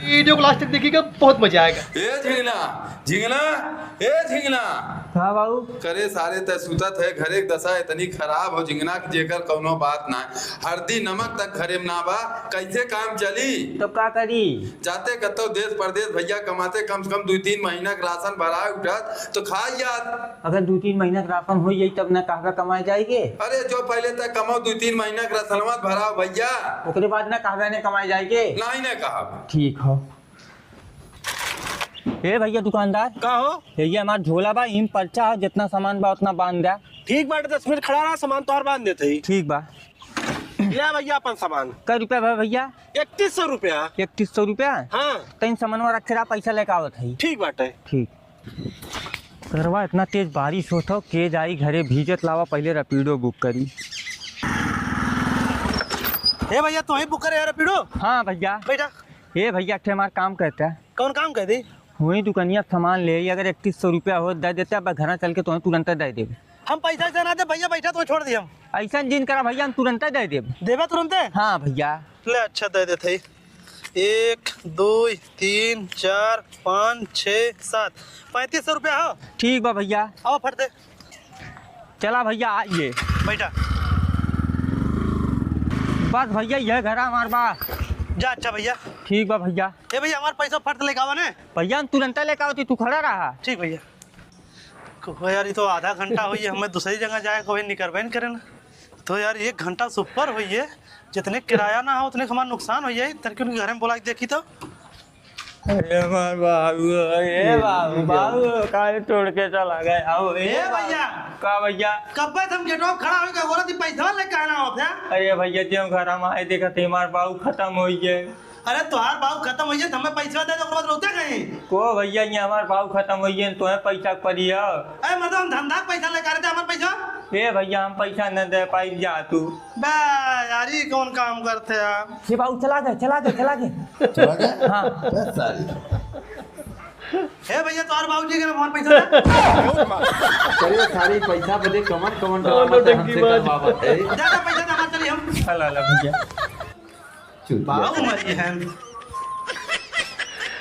Video को last तक देखिएगा, बहुत मजा आएगा। ए झिंगना झिंगना ए झिंगना। हाँ बाबू। करे सारे तय सुतत है, घरे के दशा इतनी खराब हो झिंगना कि जेकर कौनो बात ना है। हल्दी नमक तक घरे में ना बा, कैसे काम चली? तो का करी? जाते कतो देश परदेश भैया कमाते, कम से कम 2-3 महीना का राशन भरा उठत तो खा यार। अगर 2-3 महीना का राशन हो जाई तब ना कहवा कमाए जाएंगे। अरे जो पहले तक कमाओ 2-3 महीना का राशन भरा भैया, उसके बाद ना कहवा ने कमाए जाएंगे। नहीं ने कहा। ठीक हो। ए भैया दुकानदार का हो? ये हमार झोला बा, इन पर्चा है, जितना सामान बा उतना बांध दे। ठीक बाटे, 10 मिनट खड़ा रहा, सामान तोहर बांध देते ही। ठीक बा। ले भैया अपन सामान। कै रुपया बा भैया? 3100 रुपया। 3100 रुपया? हाँ तीन सामान रखे रहा, पैसा लेके आवत है। ठीक बाटे। ठीक। करवा इतना तेज बारिश होता हो के जाई घरे, भीजत लावा, पहले रैपिडो बुक करी। ए भैया तो ही बुक करे यार रैपिडो। हाँ भैया। बैठा। ए भैया हमारा काम कहता है, कौन काम कह दी? वही दुकानिया सामान ले, अगर 3100 रुपया हो दे देते, अब घर चल के तुम्हें तुरंत दे देवे। हम पैसा से ना दे भैया, बैठा तो छोड़ दिए हम। ऐसा जिन करा भैया, हम तुरंत दे देवे। देवा तुरंत? हाँ भैया। ले अच्छा दे देते। 1 2 3 4 5 6 7 3500 रुपया हो। ठीक बा भैया। आओ फट दे। चला भैया आइए। बैठा। बस भैया यह घर हमार बा। जा अच्छा भैया। ठीक बा भैया। ए भैया हमारा पैसा फट लेके आवा ने। भैया हम तुरंत लेके आवती, तू खड़ा रहा। ठीक भैया। को यार ये तो आधा घंटा हुई है, हमें दूसरी जगह जाए कोई निकलबे नहीं करे ना। तो यार 1 घंटा से ऊपर हुई है, जितने किराया ना हो उतने हमारा नुकसान हो जाए। तनिक उनके घर में बोला के देखी तो। अरे हमार बाबू, ए बाबू बाबू काहे तोड़ के चला गया? आओ ए भैया। का भैया? कब हम गेटवा खड़ा हो गए, बोला थी पैसा लेके आना होता। अरे भैया जो घर हम आए देखा थे हमार बाबू खत्म हो गए। अरे तुम्हार बाबू खत्म हो गए, हमें पैसा दे दो, बाद रोते कहीं को भैया ये हमार बाबू खत्म हो गए, तुम्हें पैसा पड़ी है। अरे मतलब हम धंधा पैसा लेके आ रहे थे, हमारा पैसा। ए भैया हम पैसा न दे पाई, जा तू। बे यार ये कौन काम करते आप? ये बाबू चला गए चला गए चला गए चला गया? हाँ। हे भैया तुम्हारे बाबू जी के हमारा पैसा दे। चलिए सारी पैसा बदे कमन कमन ज्यादा पैसा जमा चलिए हम। चला ला भैया। बाबू मरी है।